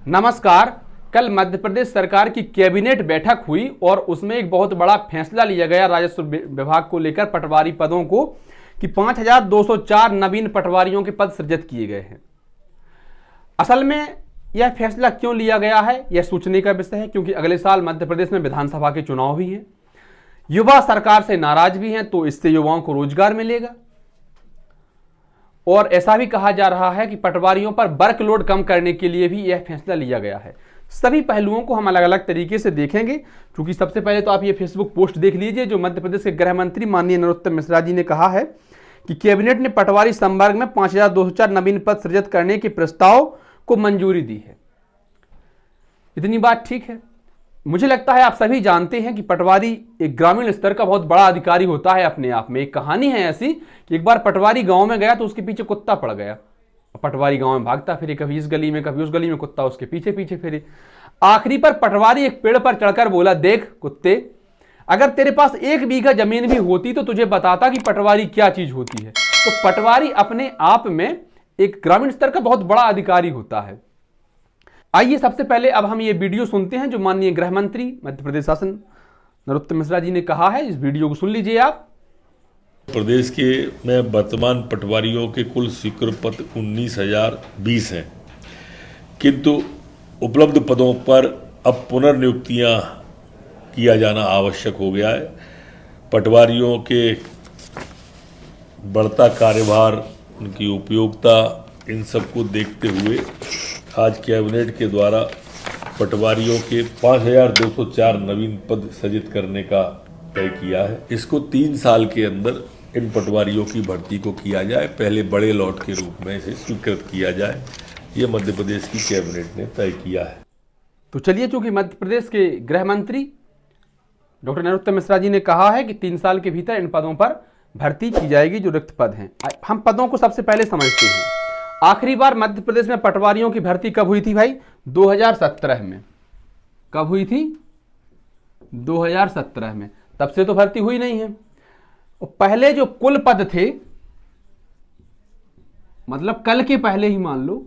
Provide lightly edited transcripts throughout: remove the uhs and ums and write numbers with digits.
नमस्कार। कल मध्य प्रदेश सरकार की कैबिनेट बैठक हुई और उसमें एक बहुत बड़ा फैसला लिया गया राजस्व विभाग को लेकर पटवारी पदों को कि 5204 नवीन पटवारियों के पद सृजित किए गए हैं। असल में यह फैसला क्यों लिया गया है, यह सोचने का विषय है, क्योंकि अगले साल मध्य प्रदेश में विधानसभा के चुनाव भी हैं। युवा सरकार से नाराज भी हैं, तो इससे युवाओं को रोजगार मिलेगा। और ऐसा भी कहा जा रहा है कि पटवारियों पर वर्कलोड कम करने के लिए भी यह फैसला लिया गया है। सभी पहलुओं को हम अलग अलग तरीके से देखेंगे, क्योंकि सबसे पहले तो आप ये फेसबुक पोस्ट देख लीजिए जो मध्य प्रदेश के गृह मंत्री माननीय नरोत्तम मिश्रा जी ने कहा है कि कैबिनेट ने पटवारी संवर्ग में 5204 नवीन पद सृजित करने के प्रस्ताव को मंजूरी दी है। इतनी बात ठीक है। मुझे लगता है आप सभी जानते हैं कि पटवारी एक ग्रामीण स्तर का बहुत बड़ा अधिकारी होता है। अपने आप में एक कहानी है ऐसी कि एक बार पटवारी गांव में गया तो उसके पीछे कुत्ता पड़ गया। पटवारी गांव में भागता फिरे, कभी इस गली में कभी उस गली में, कुत्ता उसके पीछे पीछे फिरे। आखिरी पर पटवारी एक पेड़ पर चढ़कर बोला, देख कुत्ते, अगर तेरे पास 1 बीघा जमीन भी होती तो तुझे बताता कि पटवारी क्या चीज होती है। तो पटवारी अपने आप में एक ग्रामीण स्तर का बहुत बड़ा अधिकारी होता है। आइए सबसे पहले अब हम ये वीडियो सुनते हैं जो माननीय गृह मंत्री मध्य प्रदेश शासन नरोत्तम मिश्रा जी ने कहा है। इस वीडियो को सुन लीजिए आप। प्रदेश के में वर्तमान पटवारियों के कुल स्वीकृत पद 19,020 हैं, किंतु उपलब्ध पदों पर अब पुनर्नियुक्तियां किया जाना आवश्यक हो गया है। पटवारियों के बढ़ता कार्यभार, उनकी उपयोगिता, इन सबको देखते हुए आज कैबिनेट के द्वारा पटवारियों के 5204 नवीन पद सृजित करने का तय किया है। इसको 3 साल के अंदर इन पटवारियों की भर्ती को किया जाए, पहले बड़े लॉट के रूप में इसे स्वीकृत किया जाए, ये मध्य प्रदेश की कैबिनेट ने तय किया है। तो चलिए, चूंकि मध्य प्रदेश के गृह मंत्री डॉक्टर नरोत्तम मिश्रा जी ने कहा है कि 3 साल के भीतर इन पदों पर भर्ती की जाएगी जो रिक्त पद हैं। हम पदों को सबसे पहले समझते हैं। आखिरी बार मध्य प्रदेश में पटवारियों की भर्ती कब हुई थी भाई? 2017 में। कब हुई थी? 2017 में। तब से तो भर्ती हुई नहीं है। पहले जो कुल पद थे, मतलब कल के पहले ही मान लो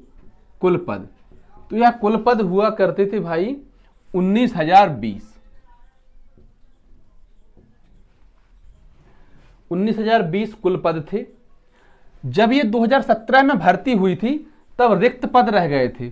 कुल पद, तो यह कुल पद हुआ करते थे भाई 19,020। 19,020 कुल पद थे। जब ये 2017 में भर्ती हुई थी तब रिक्त पद रह गए थे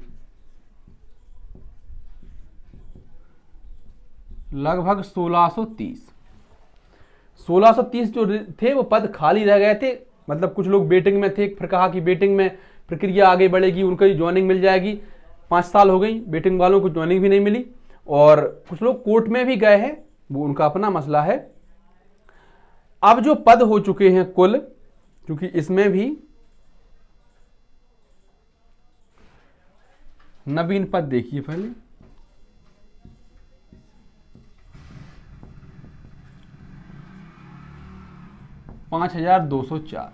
लगभग 1630 जो थे वो पद खाली रह गए थे। मतलब कुछ लोग वेटिंग में थे, फिर कहा कि वेटिंग में प्रक्रिया आगे बढ़ेगी, उनको ज्वाइनिंग मिल जाएगी। 5 साल हो गई, वेटिंग वालों को ज्वाइनिंग भी नहीं मिली और कुछ लोग कोर्ट में भी गए हैं, वो उनका अपना मसला है। अब जो पद हो चुके हैं कुल, क्योंकि इसमें भी नवीन पद देखिए पहले, $5,204।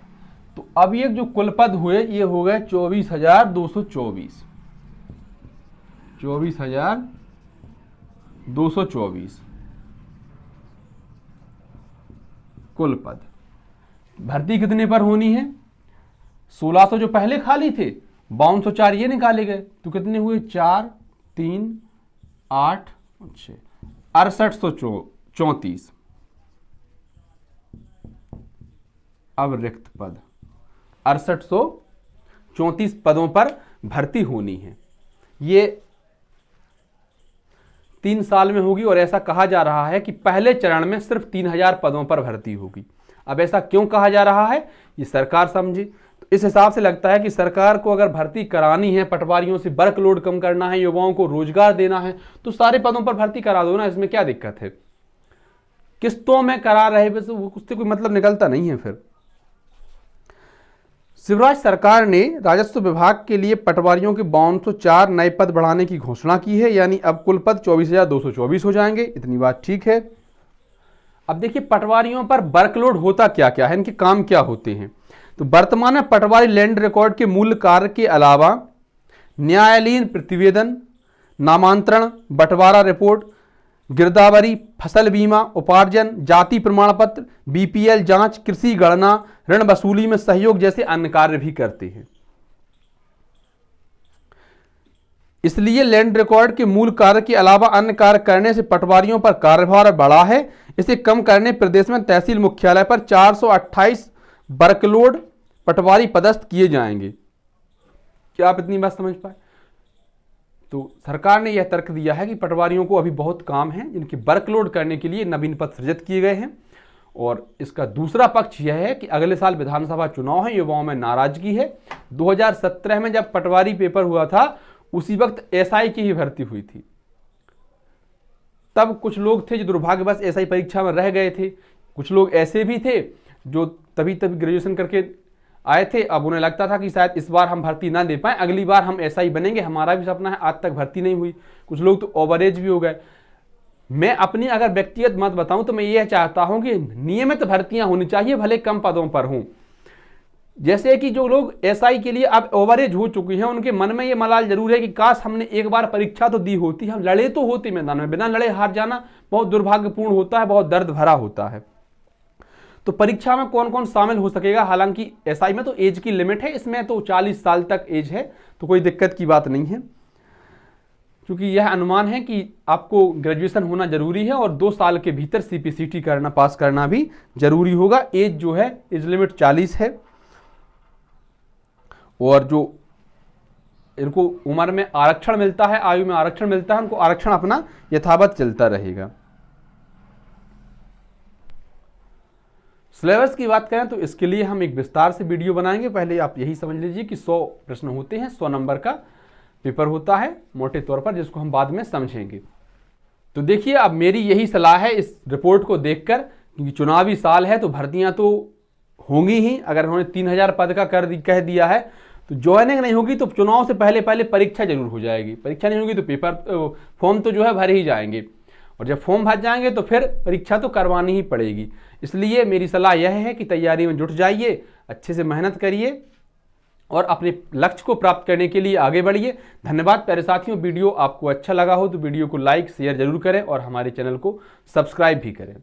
तो अब ये जो कुल पद हुए ये हो गए 24,224। 24,224 कुल पद। भर्ती कितने पर होनी है? 1600 जो पहले खाली थे, 5204 ये निकाले गए, तो कितने हुए? 4, 3, 8, 6, 6834। अब रिक्त पद 6834 पदों पर भर्ती होनी है। ये 3 साल में होगी और ऐसा कहा जा रहा है कि पहले चरण में सिर्फ 3000 पदों पर भर्ती होगी। अब ऐसा क्यों कहा जा रहा है ये सरकार समझे। तो इस हिसाब से लगता है कि सरकार को अगर भर्ती करानी है, पटवारियों से वर्कलोड कम करना है, युवाओं को रोजगार देना है, तो सारे पदों पर भर्ती करा दो ना, इसमें क्या दिक्कत है। किस्तों में करा रहे बस उससे कोई मतलब निकलता नहीं है। फिर शिवराज सरकार ने राजस्व विभाग के लिए पटवारियों के 5204 नए पद बढ़ाने की घोषणा की है, यानी अब कुल पद 24,224 हो जाएंगे। इतनी बात ठीक है। अब देखिए पटवारियों पर वर्कलोड होता क्या क्या है, इनके काम क्या होते हैं। तो वर्तमान में पटवारी लैंड रिकॉर्ड के मूल कार्य के अलावा न्यायालयीन प्रतिवेदन, नामांतरण, बंटवारा रिपोर्ट, गिरदावरी, फसल बीमा, उपार्जन, जाति प्रमाण पत्र, बीपीएल जांच, कृषि गणना, ऋण वसूली में सहयोग जैसे अन्य कार्य भी करते हैं। इसलिए लैंड रिकॉर्ड के मूल कार्य के अलावा अन्य कार्य करने से पटवारियों पर कार्यभार बढ़ा है। इसे कम करने प्रदेश में तहसील मुख्यालय पर 428 वर्कलोड पटवारी पदस्थ किए जाएंगे। क्या आप इतनी बात समझ पाए? तो सरकार ने यह तर्क दिया है कि पटवारियों को अभी बहुत काम है, जिनके वर्कलोड करने के लिए नवीन पद सृजित किए गए हैं। और इसका दूसरा पक्ष यह है कि अगले साल विधानसभा चुनाव है, युवाओं में नाराजगी है। 2017 में जब पटवारी पेपर हुआ था उसी वक्त एसआई की ही भर्ती हुई थी। तब कुछ लोग थे जो दुर्भाग्यवश एसआई परीक्षा में रह गए थे। कुछ लोग ऐसे भी थे जो तभी ग्रेजुएशन करके आए थे। अब उन्हें लगता था कि शायद इस बार हम भर्ती ना दे पाए, अगली बार हम एसआई बनेंगे, हमारा भी सपना है, आज तक भर्ती नहीं हुई। कुछ लोग तो ओवरेज भी हो गए। मैं अपनी अगर व्यक्तिगत मत बताऊं तो मैं यह चाहता हूं कि नियमित भर्तियां होनी चाहिए, भले कम पदों पर हों। जैसे कि जो लोग एसआई के लिए अब ओवरेज हो चुके हैं, उनके मन में ये मलाल जरूर है कि काश हमने एक बार परीक्षा तो दी होती, हम लड़े तो होते मैदान में। बिना लड़े हार जाना बहुत दुर्भाग्यपूर्ण होता है, बहुत दर्द भरा होता है। तो परीक्षा में कौन कौन शामिल हो सकेगा? हालांकि एसआई में तो एज की लिमिट है, इसमें तो 40 साल तक एज है, तो कोई दिक्कत की बात नहीं है। क्योंकि यह अनुमान है कि आपको ग्रेजुएशन होना जरूरी है और 2 साल के भीतर सीपीसीटी पास करना भी जरूरी होगा। एज जो है, एज लिमिट 40 है। और जो इनको उम्र में आरक्षण मिलता है, आयु में आरक्षण मिलता है, उनको आरक्षण अपना यथावत चलता रहेगा। सिलेबस की बात करें तो इसके लिए हम एक विस्तार से वीडियो बनाएंगे। पहले आप यही समझ लीजिए कि 100 प्रश्न होते हैं, 100 नंबर का पेपर होता है मोटे तौर पर, जिसको हम बाद में समझेंगे। तो देखिए, अब मेरी यही सलाह है इस रिपोर्ट को देखकर, क्योंकि चुनावी साल है तो भर्तियां तो होंगी ही। अगर उन्होंने 3000 पद का कह दिया है तो ज्वाइनिंग नहीं होगी तो चुनाव से पहले पहले परीक्षा जरूर हो जाएगी। परीक्षा नहीं होगी तो पेपर फॉर्म तो जो है भर ही जाएंगे, और जब फॉर्म भर जाएंगे तो फिर परीक्षा तो करवानी ही पड़ेगी। इसलिए मेरी सलाह यह है कि तैयारी में जुट जाइए, अच्छे से मेहनत करिए और अपने लक्ष्य को प्राप्त करने के लिए आगे बढ़िए। धन्यवाद प्यारे साथियों। वीडियो आपको अच्छा लगा हो तो वीडियो को लाइक शेयर जरूर करें और हमारे चैनल को सब्सक्राइब भी करें।